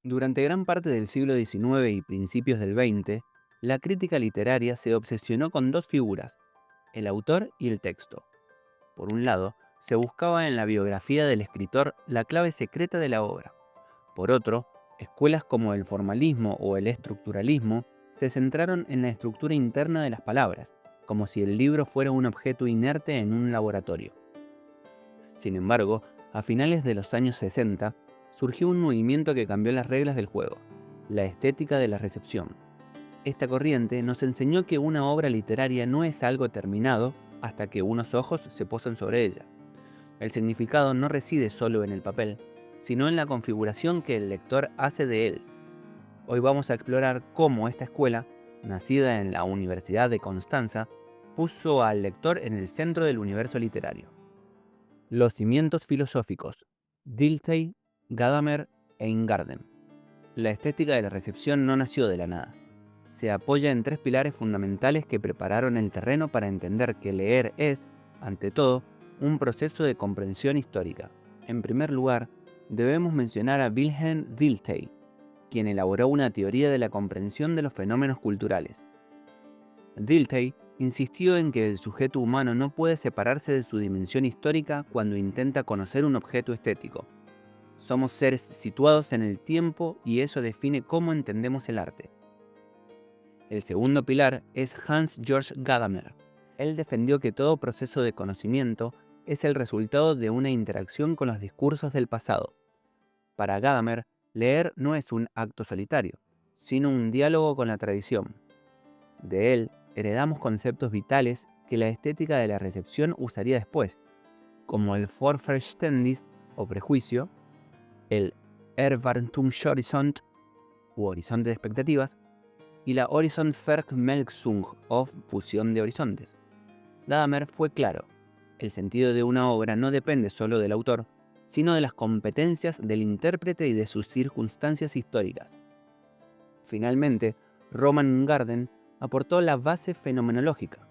Durante gran parte del siglo XIX y principios del XX, la crítica literaria se obsesionó con dos figuras, el autor y el texto. Por un lado, se buscaba en la biografía del escritor la clave secreta de la obra. Por otro, escuelas como el formalismo o el estructuralismo se centraron en la estructura interna de las palabras, como si el libro fuera un objeto inerte en un laboratorio. Sin embargo, a finales de los años 60, surgió un movimiento que cambió las reglas del juego, la estética de la recepción. Esta corriente nos enseñó que una obra literaria no es algo terminado hasta que unos ojos se posan sobre ella. El significado no reside solo en el papel, sino en la configuración que el lector hace de él. Hoy vamos a explorar cómo esta escuela, nacida en la Universidad de Constanza, puso al lector en el centro del universo literario. Los cimientos filosóficos: Dilthey, Gadamer e Ingarden. La estética de la recepción no nació de la nada. Se apoya en tres pilares fundamentales que prepararon el terreno para entender que leer es, ante todo, un proceso de comprensión histórica. En primer lugar, debemos mencionar a Wilhelm Dilthey, quien elaboró una teoría de la comprensión de los fenómenos culturales. Dilthey insistió en que el sujeto humano no puede separarse de su dimensión histórica cuando intenta conocer un objeto estético. Somos seres situados en el tiempo y eso define cómo entendemos el arte. El segundo pilar es Hans Georg Gadamer. Él defendió que todo proceso de conocimiento es el resultado de una interacción con los discursos del pasado. Para Gadamer, leer no es un acto solitario, sino un diálogo con la tradición. De él heredamos conceptos vitales que la estética de la recepción usaría después, como el Vorverständnis o prejuicio, el Erwartungshorizont u horizonte de expectativas, y la Horizontverkmelsung o fusión de horizontes. Gadamer fue claro: el sentido de una obra no depende solo del autor, sino de las competencias del intérprete y de sus circunstancias históricas. Finalmente, Roman Garden aportó la base fenomenológica.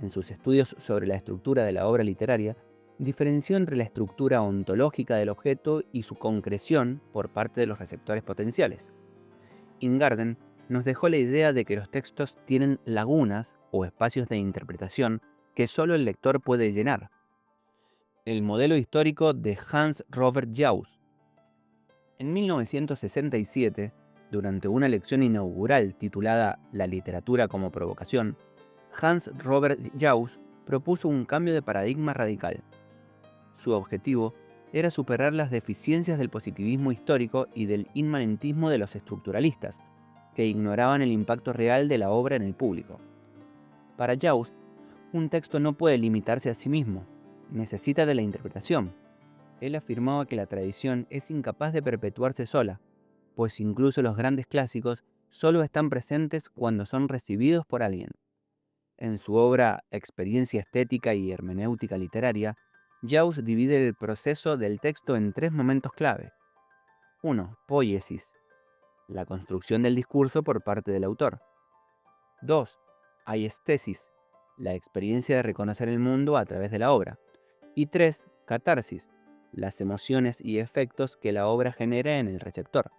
En sus estudios sobre la estructura de la obra literaria, diferenció entre la estructura ontológica del objeto y su concreción por parte de los receptores potenciales. Ingarden nos dejó la idea de que los textos tienen lagunas o espacios de interpretación que solo el lector puede llenar. El modelo histórico de Hans Robert Jauss. En 1967, durante una lección inaugural titulada La literatura como provocación, Hans Robert Jauss propuso un cambio de paradigma radical. Su objetivo era superar las deficiencias del positivismo histórico y del inmanentismo de los estructuralistas, que ignoraban el impacto real de la obra en el público. Para Jauss, un texto no puede limitarse a sí mismo, necesita de la interpretación. Él afirmaba que la tradición es incapaz de perpetuarse sola, pues incluso los grandes clásicos solo están presentes cuando son recibidos por alguien. En su obra Experiencia estética y hermenéutica literaria, Jauss divide el proceso del texto en tres momentos clave. 1. Poiesis, la construcción del discurso por parte del autor. 2. Aiestesis, la experiencia de reconocer el mundo a través de la obra. Y 3. Catarsis, las emociones y efectos que la obra genera en el receptor.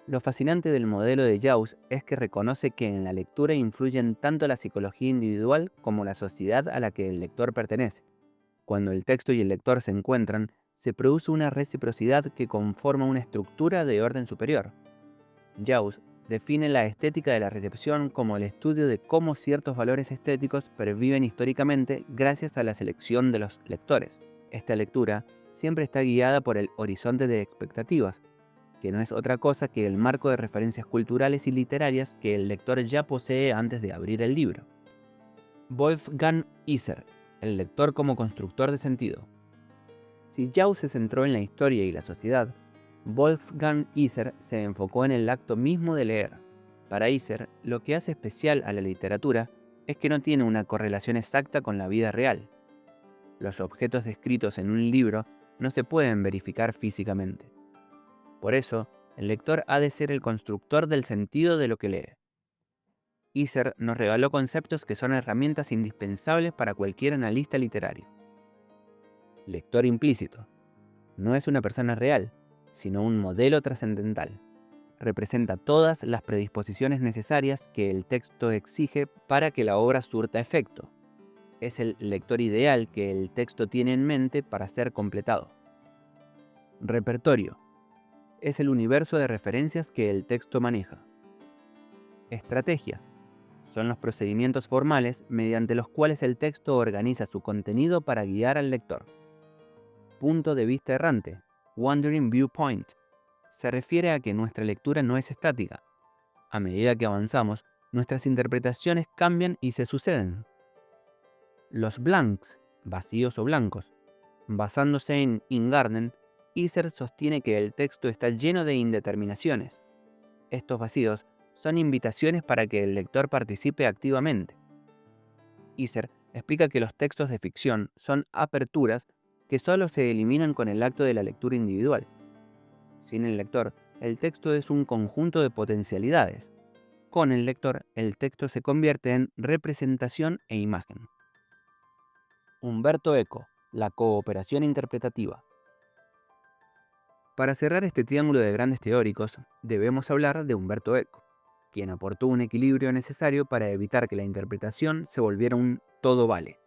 Lo fascinante del modelo de Jauss es que reconoce que en la lectura influyen tanto la psicología individual como la sociedad a la que el lector pertenece. Cuando el texto y el lector se encuentran, se produce una reciprocidad que conforma una estructura de orden superior. Jauss define la estética de la recepción como el estudio de cómo ciertos valores estéticos perviven históricamente gracias a la selección de los lectores. Esta lectura siempre está guiada por el horizonte de expectativas, que no es otra cosa que el marco de referencias culturales y literarias que el lector ya posee antes de abrir el libro. Wolfgang Iser, el lector como constructor de sentido. Si Jauss se centró en la historia y la sociedad, Wolfgang Iser se enfocó en el acto mismo de leer. Para Iser, lo que hace especial a la literatura es que no tiene una correlación exacta con la vida real. Los objetos descritos en un libro no se pueden verificar físicamente. Por eso, el lector ha de ser el constructor del sentido de lo que lee. Iser nos regaló conceptos que son herramientas indispensables para cualquier analista literario. Lector implícito. No es una persona real, sino un modelo trascendental. Representa todas las predisposiciones necesarias que el texto exige para que la obra surta efecto. Es el lector ideal que el texto tiene en mente para ser completado. Repertorio. Es el universo de referencias que el texto maneja. Estrategias. Son los procedimientos formales mediante los cuales el texto organiza su contenido para guiar al lector. Punto de vista errante, wandering viewpoint, se refiere a que nuestra lectura no es estática. A medida que avanzamos, nuestras interpretaciones cambian y se suceden. Los blanks, vacíos o blancos. Basándose en Ingarden, Iser sostiene que el texto está lleno de indeterminaciones. Estos vacíos son invitaciones para que el lector participe activamente. Iser explica que los textos de ficción son aperturas que solo se eliminan con el acto de la lectura individual. Sin el lector, el texto es un conjunto de potencialidades. Con el lector, el texto se convierte en representación e imagen. Umberto Eco, la cooperación interpretativa. Para cerrar este triángulo de grandes teóricos, debemos hablar de Umberto Eco, quien aportó un equilibrio necesario para evitar que la interpretación se volviera un todo vale.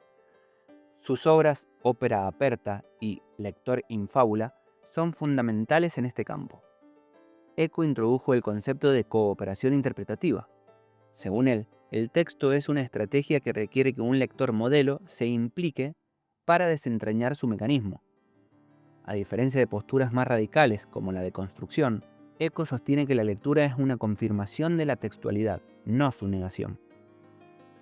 Sus obras Ópera aperta y Lector in fábula son fundamentales en este campo. Eco introdujo el concepto de cooperación interpretativa. Según él, el texto es una estrategia que requiere que un lector modelo se implique para desentrañar su mecanismo. A diferencia de posturas más radicales como la de construcción, Eco sostiene que la lectura es una confirmación de la textualidad, no su negación.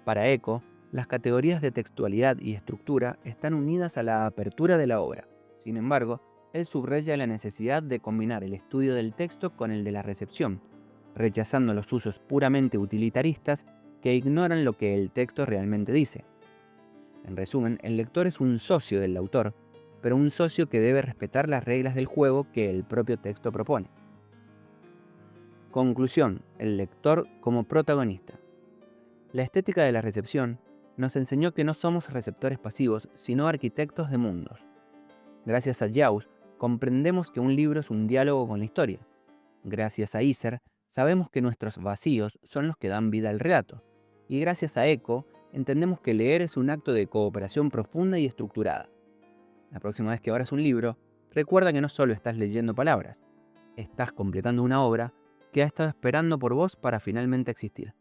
Para Eco, las categorías de textualidad y estructura están unidas a la apertura de la obra. Sin embargo, él subraya la necesidad de combinar el estudio del texto con el de la recepción, rechazando los usos puramente utilitaristas que ignoran lo que el texto realmente dice. En resumen, el lector es un socio del autor, pero un socio que debe respetar las reglas del juego que el propio texto propone. Conclusión: el lector como protagonista. La estética de la recepción nos enseñó que no somos receptores pasivos, sino arquitectos de mundos. Gracias a Jauss, comprendemos que un libro es un diálogo con la historia. Gracias a Iser, sabemos que nuestros vacíos son los que dan vida al relato. Y gracias a Eco, entendemos que leer es un acto de cooperación profunda y estructurada. La próxima vez que abras un libro, recuerda que no solo estás leyendo palabras, estás completando una obra que ha estado esperando por vos para finalmente existir.